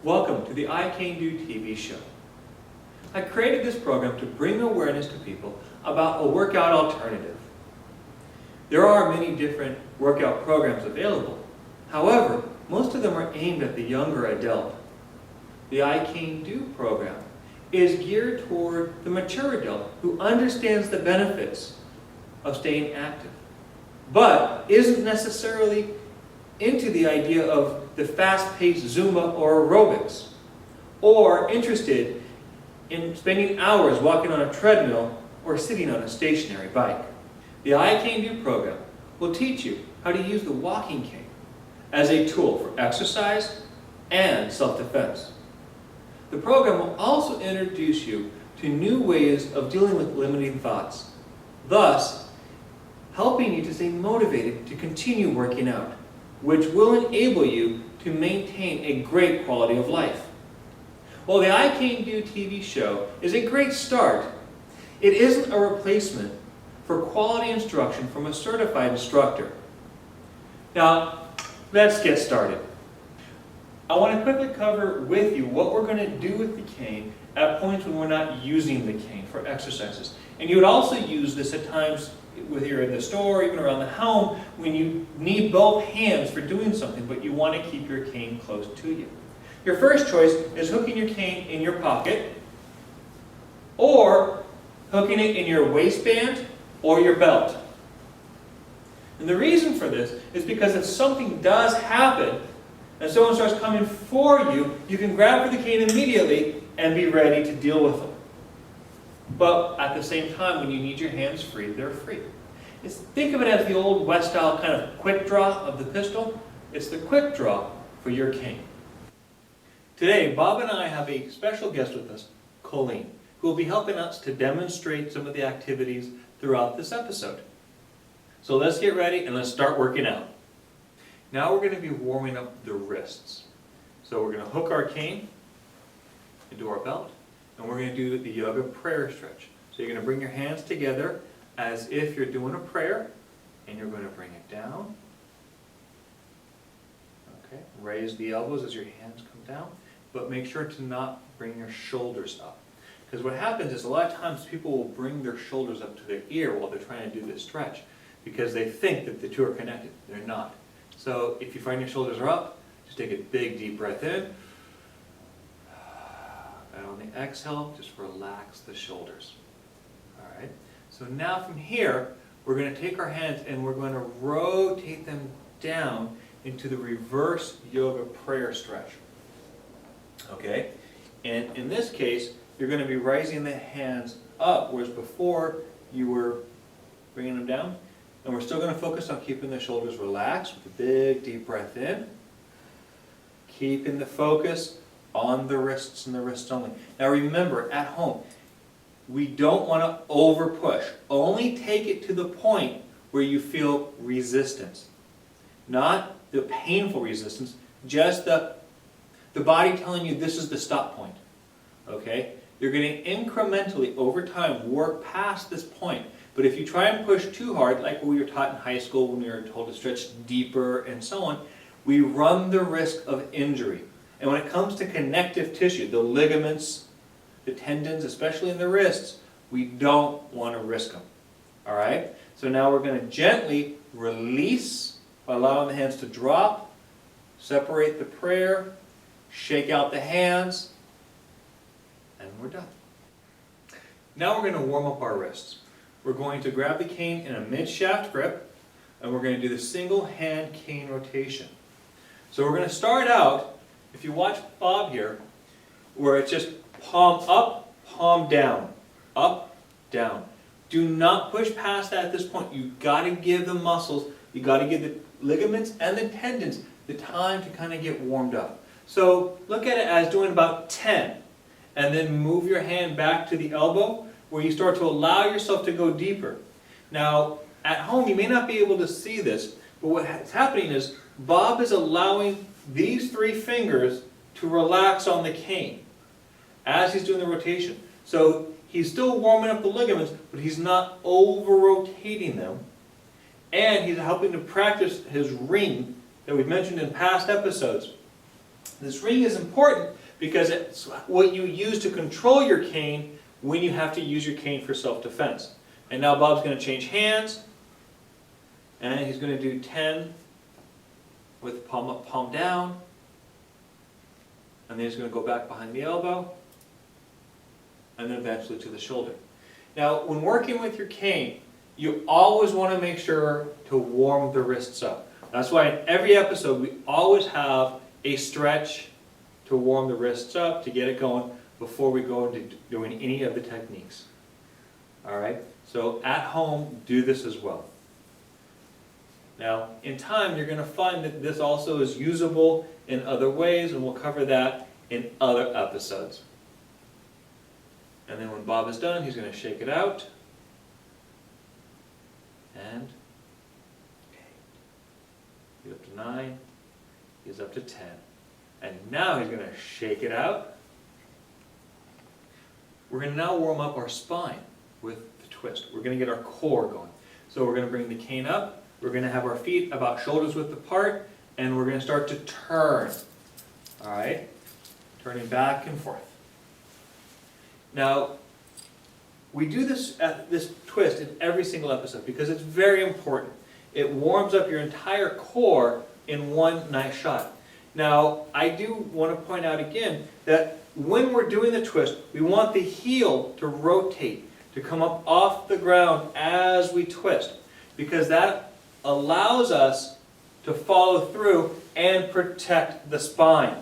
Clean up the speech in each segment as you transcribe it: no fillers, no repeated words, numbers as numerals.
Welcome to the I Can Do TV show. I created this program to bring awareness to people about a workout alternative. There are many different workout programs available. However, most of them are aimed at the younger adult. The I Can Do program is geared toward the mature adult who understands the benefits of staying active, but isn't necessarily into the idea of the fast-paced Zumba or aerobics, or interested in spending hours walking on a treadmill or sitting on a stationary bike. The I Can Do program will teach you how to use the walking cane as a tool for exercise and self-defense. The program will also introduce you to new ways of dealing with limiting thoughts, thus helping you to stay motivated to continue working out, which will enable you to maintain a great quality of life. While the I Can Do TV show is a great start, it isn't a replacement for quality instruction from a certified instructor. Now, let's get started. I want to quickly cover with you what we're going to do with the cane at points when we're not using the cane for exercises. And you would also use this at times whether you're in the store, even around the home, when you need both hands for doing something, but you want to keep your cane close to you. Your first choice is hooking your cane in your pocket, or hooking it in your waistband or your belt. And the reason for this is because if something does happen, and someone starts coming for you, you can grab for the cane immediately and be ready to deal with them. But at the same time, when you need your hands free, they're free. Think of it as the old West-style kind of quick draw of the pistol. It's the quick draw for your cane. Today, Bob and I have a special guest with us, Colleen, who will be helping us to demonstrate some of the activities throughout this episode. So let's get ready and let's start working out. Now we're going to be warming up the wrists. So we're going to hook our cane into our belt, and we're going to do the yoga prayer stretch. So you're going to bring your hands together as if you're doing a prayer, and you're going to bring it down. Okay, raise the elbows as your hands come down, but make sure to not bring your shoulders up. Because what happens is a lot of times people will bring their shoulders up to their ear while they're trying to do this stretch, because they think that the two are connected. They're not. So if you find your shoulders are up, just take a big deep breath in. And on the exhale, just relax the shoulders. All right. So now from here, we're going to take our hands and we're going to rotate them down into the reverse yoga prayer stretch. Okay. And in this case, you're going to be raising the hands up, whereas before you were bringing them down. And we're still going to focus on keeping the shoulders relaxed with a big deep breath in. Keeping the focus on the wrists and the wrists only. Now remember, at home, we don't want to over push. Only take it to the point where you feel resistance. Not the painful resistance, just the body telling you this is the stop point. Okay? You're going to incrementally, over time, work past this point. But if you try and push too hard, like we were taught in high school when we were told to stretch deeper and so on, we run the risk of injury. And when it comes to connective tissue, the ligaments, the tendons, especially in the wrists, we don't want to risk them. All right? So now we're going to gently release by allowing the hands to drop, separate the prayer, shake out the hands, and we're done. Now we're going to warm up our wrists. We're going to grab the cane in a mid-shaft grip, and we're going to do the single hand cane rotation. So we're going to start out, if you watch Bob here, where it's just palm up, palm down, up, down. Do not push past that at this point. You've got to give the muscles, you've got to give the ligaments and the tendons the time to kind of get warmed up. So look at it as doing about 10, and then move your hand back to the elbow where you start to allow yourself to go deeper. Now, at home you may not be able to see this, but what's happening is Bob is allowing these 3 fingers to relax on the cane as he's doing the rotation. So he's still warming up the ligaments, but he's not over-rotating them. And he's helping to practice his ring that we've mentioned in past episodes. This ring is important because it's what you use to control your cane when you have to use your cane for self-defense. And now Bob's going to change hands, and he's going to do 10 with palm up, palm down, and then he's going to go back behind the elbow, and then eventually to the shoulder. Now, when working with your cane, you always want to make sure to warm the wrists up. That's why in every episode we always have a stretch to warm the wrists up, to get it going before we go into doing any of the techniques. All right? So at home, do this as well. Now, in time, you're going to find that this also is usable in other ways, and we'll cover that in other episodes. And then when Bob is done, he's going to shake it out. And he's up to 9, he's up to 10. And now he's going to shake it out. We're going to now warm up our spine with the twist. We're going to get our core going. So we're going to bring the cane up, we're going to have our feet about shoulders width apart, and we're going to start to turn. All right? Turning back and forth. Now, we do this twist in every single episode because it's very important. It warms up your entire core in one nice shot. Now, I do want to point out again that when we're doing the twist, we want the heel to rotate, to come up off the ground as we twist, because that allows us to follow through and protect the spine.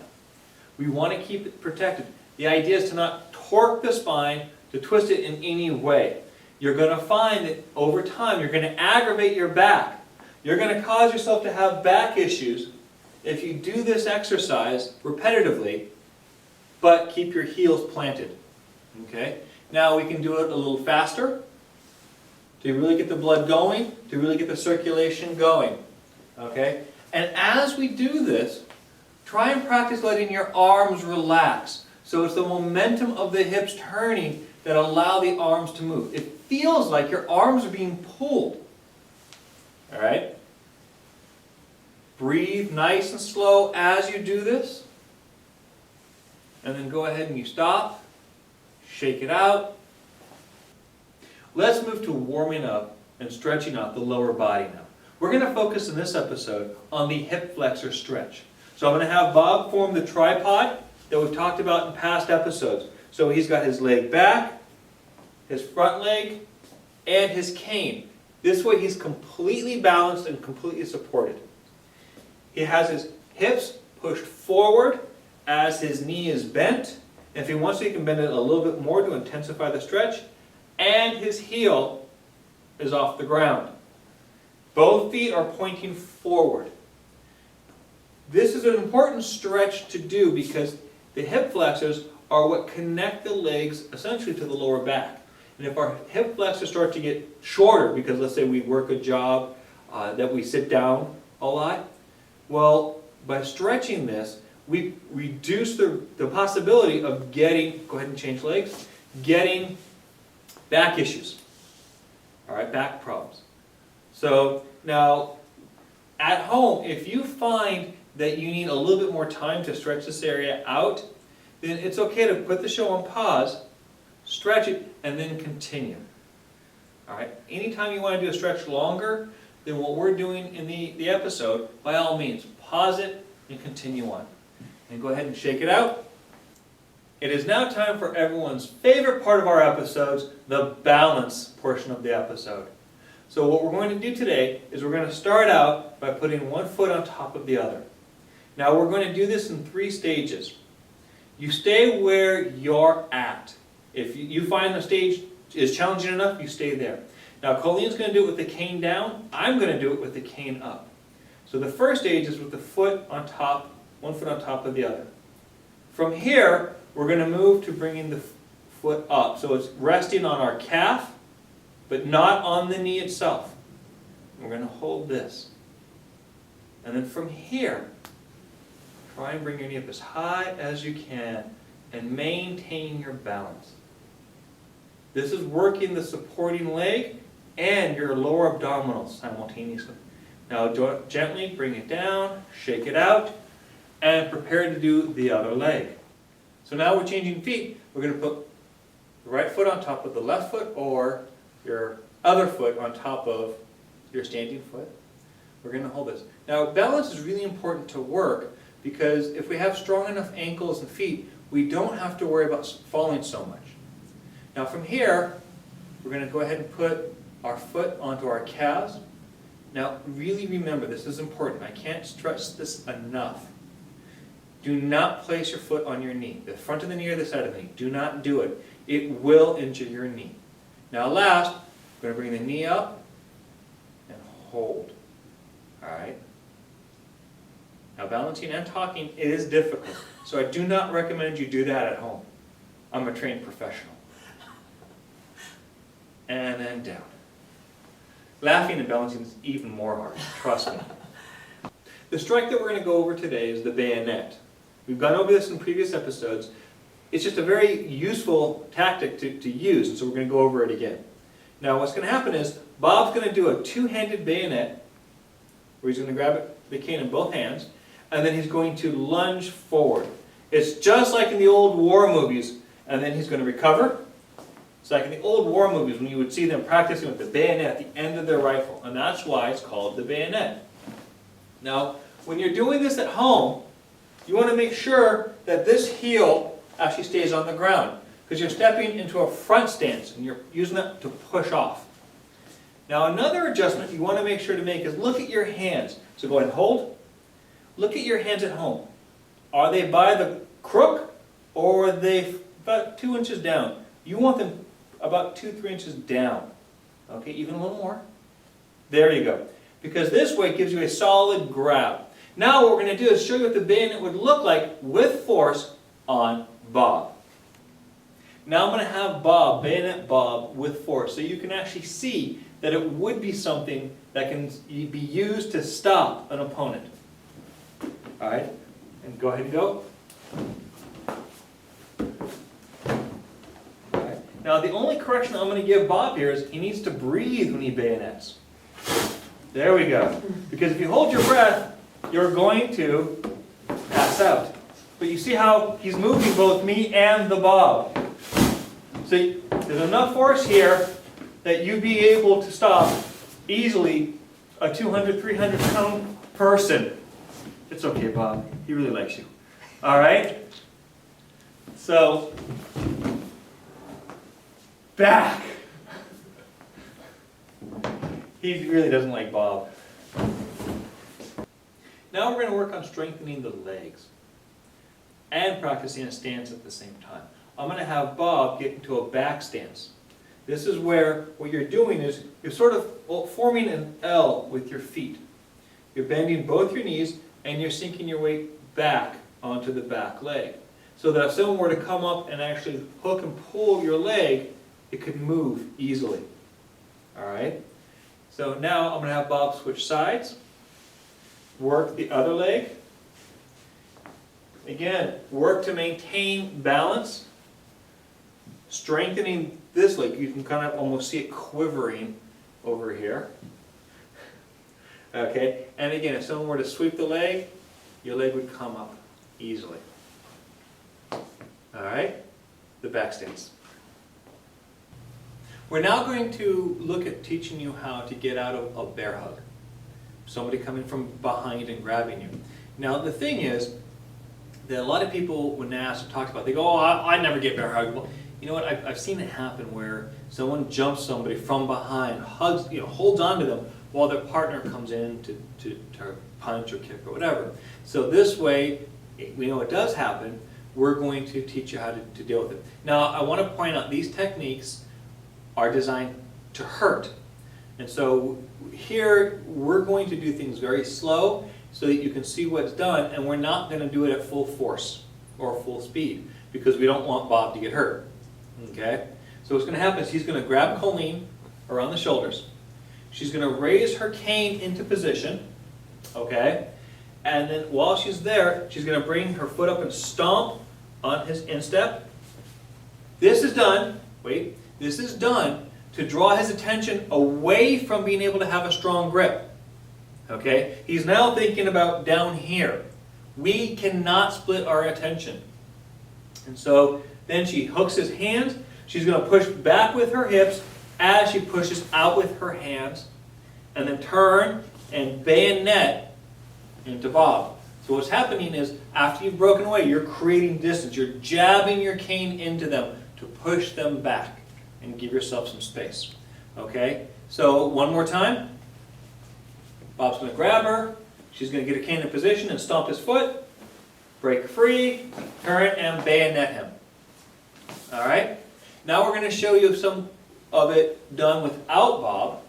We want to keep it protected. The idea is to not torque the spine, to twist it in any way. You're going to find that over time you're going to aggravate your back. You're going to cause yourself to have back issues if you do this exercise repetitively, but keep your heels planted. Okay? Now we can do it a little faster to really get the blood going, to really get the circulation going. Okay? And as we do this, try and practice letting your arms relax. So it's the momentum of the hips turning that allow the arms to move. It feels like your arms are being pulled. All right? Breathe nice and slow as you do this. And then go ahead and you stop. Shake it out. Let's move to warming up and stretching out the lower body now. We're going to focus in this episode on the hip flexor stretch. So I'm going to have Bob form the tripod that we've talked about in past episodes. So he's got his leg back, his front leg, and his cane. This way he's completely balanced and completely supported. He has his hips pushed forward as his knee is bent. And if he wants to, he can bend it a little bit more to intensify the stretch. And his heel is off the ground. Both feet are pointing forward. This is an important stretch to do because the hip flexors are what connect the legs essentially to the lower back. And if our hip flexors start to get shorter, because let's say we work a job that we sit down a lot, well, by stretching this, we reduce the possibility of getting, go ahead and change legs, getting back issues, all right, back problems. So now, at home, if you find that you need a little bit more time to stretch this area out, then it's okay to put the show on pause, stretch it, and then continue. All right. Anytime you want to do a stretch longer than what we're doing in the episode, by all means, pause it and continue on. And go ahead and shake it out. It is now time for everyone's favorite part of our episodes, the balance portion of the episode. So what we're going to do today is we're going to start out by putting one foot on top of the other. Now we're going to do this in 3 stages. You stay where you're at. If you find the stage is challenging enough, you stay there. Now Colleen's going to do it with the cane down. I'm going to do it with the cane up. So the first stage is with the foot on top, one foot on top of the other. From here, we're going to move to bringing the foot up. So it's resting on our calf, but not on the knee itself. We're going to hold this. And then from here, try and bring your knee up as high as you can and maintain your balance. This is working the supporting leg and your lower abdominals simultaneously. Now gently bring it down, shake it out, and prepare to do the other leg. So now we're changing feet. We're going to put the right foot on top of the left foot, or your other foot on top of your standing foot. We're going to hold this. Now balance is really important to work, because if we have strong enough ankles and feet, we don't have to worry about falling so much. Now from here, we're going to go ahead and put our foot onto our calves. Now really remember, this is important. I can't stress this enough. Do not place your foot on your knee, the front of the knee or the side of the knee. Do not do it. It will injure your knee. Now last, we're going to bring the knee up and hold. All right? Now balancing and talking is difficult, so I do not recommend you do that at home. I'm a trained professional. And then down. Laughing and balancing is even more hard, trust me. The strike that we're going to go over today is the bayonet. We've gone over this in previous episodes. It's just a very useful tactic to use, and so we're going to go over it again. Now what's going to happen is, Bob's going to do a two-handed bayonet, where he's going to grab the cane in both hands, and then he's going to lunge forward. It's just like in the old war movies, and then he's going to recover. It's like in the old war movies when you would see them practicing with the bayonet at the end of their rifle, and that's why it's called the bayonet. Now, when you're doing this at home, you want to make sure that this heel actually stays on the ground, because you're stepping into a front stance, and you're using that to push off. Now, another adjustment you want to make sure to make is look at your hands. So go ahead and hold. Look at your hands at home. Are they by the crook, or are they about 2 inches down? You want them about 2-3 inches down. Okay, even a little more. There you go. Because this way it gives you a solid grab. Now what we're going to do is show you what the bayonet would look like with force on Bob. Now I'm going to have Bob, bayonet Bob, with force, so you can actually see that it would be something that can be used to stop an opponent. Alright, and go ahead and go. Now the only correction I'm going to give Bob here is he needs to breathe when he bayonets. There we go. Because if you hold your breath, you're going to pass out. But you see how he's moving both me and the Bob. See, there's enough force here that you'd be able to stop easily a 200, 300 pound person. It's okay, Bob. He really likes you. All right? So, back. He really doesn't like Bob. Now we're going to work on strengthening the legs and practicing a stance at the same time. I'm going to have Bob get into a back stance. This is where what you're doing is you're sort of forming an L with your feet. You're bending both your knees and you're sinking your weight back onto the back leg. So that if someone were to come up and actually hook and pull your leg, it could move easily. Alright? So now I'm going to have Bob switch sides. Work the other leg. Again, work to maintain balance. Strengthening this leg. You can kind of almost see it quivering over here. Okay? And again, if someone were to sweep the leg, your leg would come up easily. Alright? The back stance. We're now going to look at teaching you how to get out of a bear hug. Somebody coming from behind and grabbing you. Now the thing is that a lot of people, when asked or talked about, they go, oh, I never get bear hugged. Well, you know what, I've seen it happen where someone jumps somebody from behind, hugs, holds on to them while their partner comes in to punch or kick or whatever. So this way, we know it does happen, we're going to teach you how to deal with it. Now I want to point out these techniques are designed to hurt. And so here, we're going to do things very slow so that you can see what's done, and we're not going to do it at full force or full speed because we don't want Bob to get hurt. Okay? So what's going to happen is he's going to grab Colleen around the shoulders. She's going to raise her cane into position. Okay? And then while she's there, she's going to bring her foot up and stomp on his instep. This is done, wait, this is done to draw his attention away from being able to have a strong grip. Okay? He's now thinking about down here. We cannot split our attention. And so then she hooks his hands. She's going to push back with her hips as she pushes out with her hands. And then turn and bayonet into Bob. So what's happening is after you've broken away, you're creating distance. You're jabbing your cane into them to push them back and give yourself some space. Okay? So one more time. Bob's going to grab her. She's going to get her cane in position and stomp his foot. Break free, turn and bayonet him. All right? Now we're going to show you some of it done without Bob.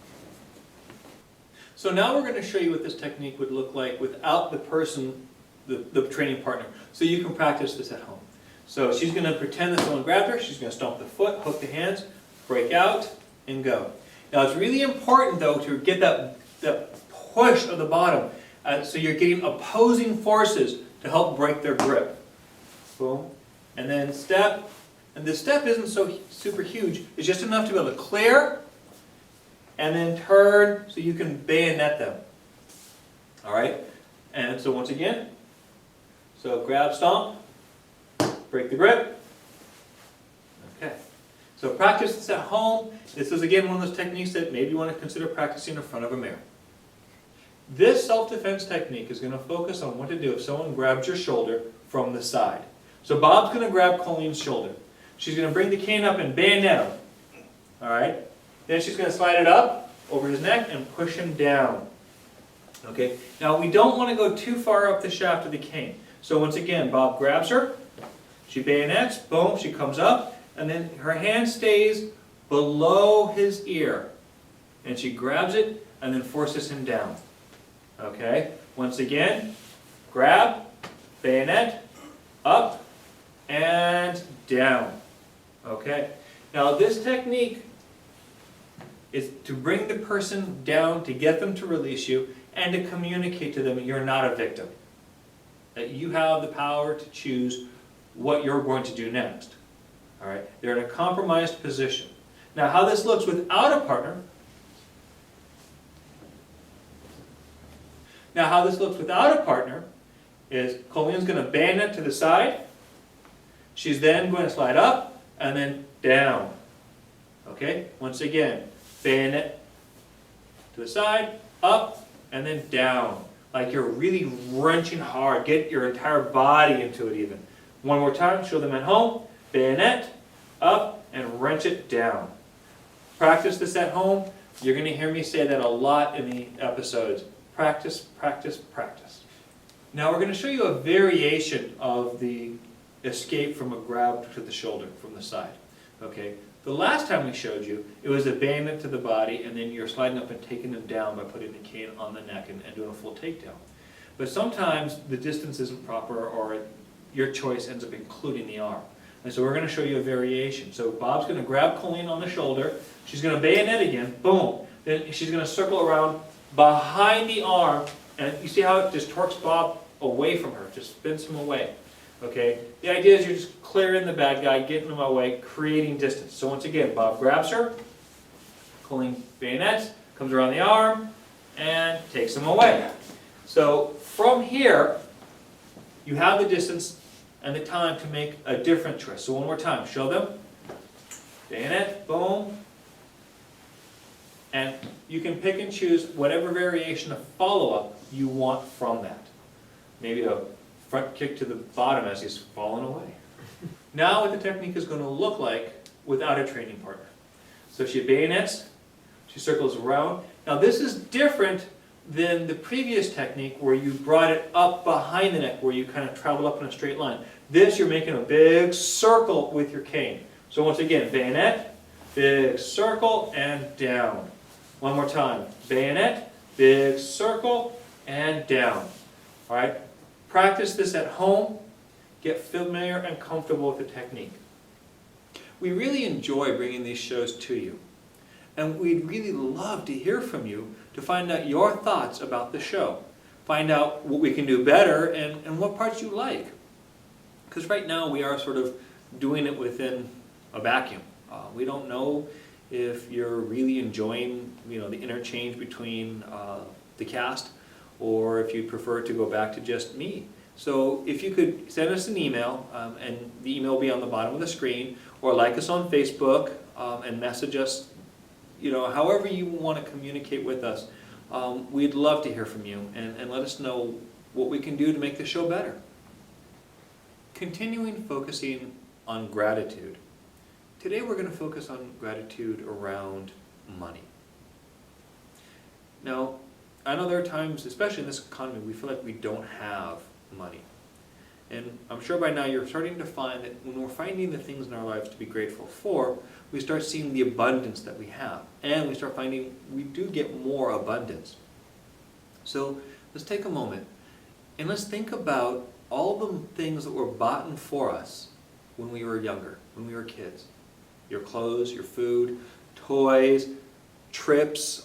So now we're going to show you what this technique would look like without the person, the training partner. So you can practice this at home. So she's going to pretend that someone grabbed her. She's going to stomp the foot, hook the hands, break out, and go. Now it's really important though to get that push of the bottom. So you're getting opposing forces to help break their grip. Boom. And then step. And this step isn't so super huge. It's just enough to be able to clear and then turn so you can bayonet them. All right? And so once again, so grab, stomp, break the grip. Okay. So practice this at home. This is again one of those techniques that maybe you want to consider practicing in front of a mirror. This self-defense technique is going to focus on what to do if someone grabs your shoulder from the side. So Bob's going to grab Colleen's shoulder. She's going to bring the cane up and bayonet him. All right? Then she's going to slide it up over his neck and push him down. Okay? Now we don't want to go too far up the shaft of the cane. So once again, Bob grabs her. She bayonets. Boom. She comes up. And then her hand stays below his ear. And she grabs it and then forces him down. Okay? Once again, grab, bayonet, up, and down. Okay? Now this technique is to bring the person down, to get them to release you, and to communicate to them you're not a victim. That you have the power to choose what you're going to do next. All right? They're in a compromised position. Now how this looks without a partner. Now how this looks without a partner is Colleen's going to bayonet to the side. She's then going to slide up and then down. Okay? Once again, bayonet to the side, up, and then down. Like you're really wrenching hard. Get your entire body into it even. One more time, show them at home. Bayonet, up, and wrench it down. Practice this at home. You're going to hear me say that a lot in the episodes. Practice, practice, practice. Now we're going to show you a variation of the escape from a grab to the shoulder from the side. Okay? The last time we showed you, it was a bayonet to the body, and then you're sliding up and taking them down by putting the cane on the neck and doing a full takedown. But sometimes the distance isn't proper, or your choice ends up including the arm. And so we're going to show you a variation. So Bob's going to grab Colleen on the shoulder. She's going to bayonet again. Boom. Then she's going to circle around behind the arm, and you see how it just torques Bob away from her, just spins him away. Okay? The idea is you're just clearing the bad guy, getting him away, creating distance. So once again, Bob grabs her, Colleen bayonets, comes around the arm, and takes him away. So from here, you have the distance and the time to make a different choice. So one more time, show them. Bayonet, boom. And you can pick and choose whatever variation of follow-up you want from that. Maybe a front kick to the bottom as he's falling away. Now what the technique is going to look like without a training partner. So she bayonets, she circles around. Now this is different than the previous technique where you brought it up behind the neck, where you kind of travel up in a straight line. This, you're making a big circle with your cane. So once again, bayonet, big circle, and down. One more time. Bayonet, big circle, and down. All right? Practice this at home. Get familiar and comfortable with the technique. We really enjoy bringing these shows to you. And we'd really love to hear from you to find out your thoughts about the show. Find out what we can do better and what parts you like. Because right now we are sort of doing it within a vacuum. We don't know if you're really enjoying, the interchange between the cast, or if you'd prefer to go back to just me. So if you could send us an email, and the email will be on the bottom of the screen, or like us on Facebook and message us, however you want to communicate with us. We'd love to hear from you and let us know what we can do to make the show better. Continuing focusing on gratitude. Today we're going to focus on gratitude around money. Now, I know there are times, especially in this economy, we feel like we don't have money. And I'm sure by now you're starting to find that when we're finding the things in our lives to be grateful for, we start seeing the abundance that we have. And we start finding we do get more abundance. So let's take a moment and let's think about all the things that were bought for us when we were younger, when we were kids. Your clothes, your food, toys, trips,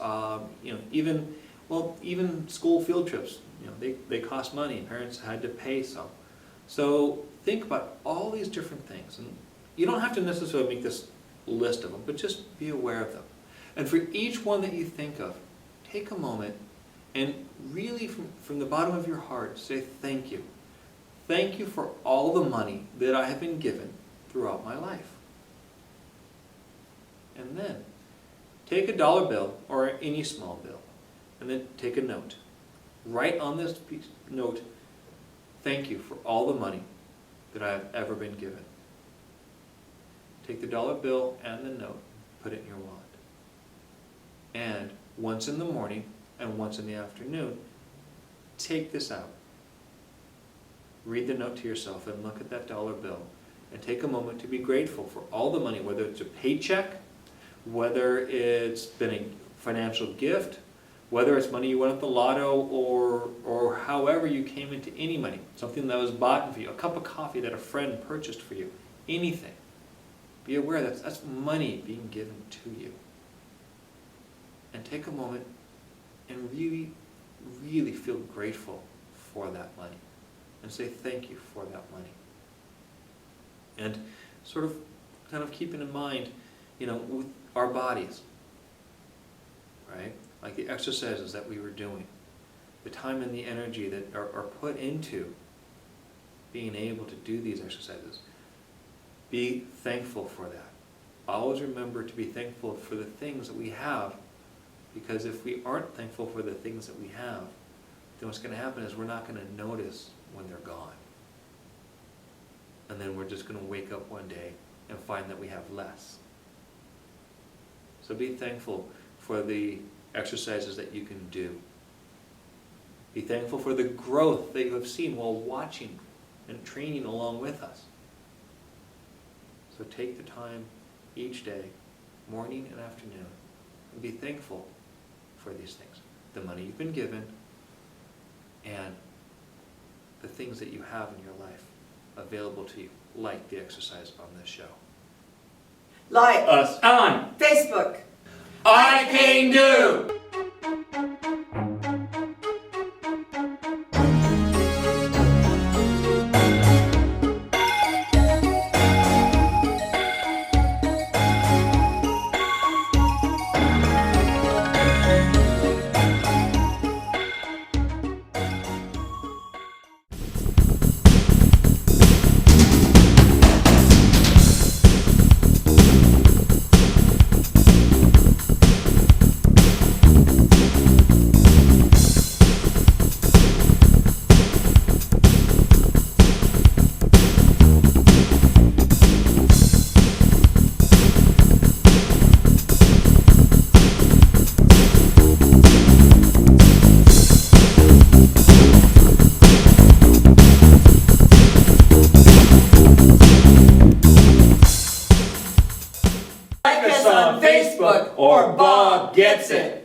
even school field trips. They cost money. Parents had to pay some. So think about all these different things. And you don't have to necessarily make this list of them, but just be aware of them. And for each one that you think of, take a moment and really from the bottom of your heart say thank you. Thank you for all the money that I have been given throughout my life. And then take a dollar bill or any small bill and then take a note. Write on this note, thank you for all the money that I have ever been given. Take the dollar bill and the note, put it in your wallet. And once in the morning and once in the afternoon, take this out. Read the note to yourself and look at that dollar bill and take a moment to be grateful for all the money, whether it's a paycheck, whether it's been a financial gift, whether it's money you won at the lotto, or however you came into any money, something that was bought for you, a cup of coffee that a friend purchased for you, anything. Be aware that's money being given to you. And take a moment and really, really feel grateful for that money. And say thank you for that money. And kind of keeping in mind, with our bodies, right? Like the exercises that we were doing, the time and the energy that are put into being able to do these exercises. Be thankful for that. Always remember to be thankful for the things that we have, because if we aren't thankful for the things that we have, then what's going to happen is we're not going to notice when they're gone. And then we're just going to wake up one day and find that we have less. So be thankful for the exercises that you can do. Be thankful for the growth that you have seen while watching and training along with us. So take the time each day, morning and afternoon, and be thankful for these things. The money you've been given and the things that you have in your life available to you, like the exercise on this show. Like us on Facebook. I Can Do! Like us on Facebook or Bob Gets It.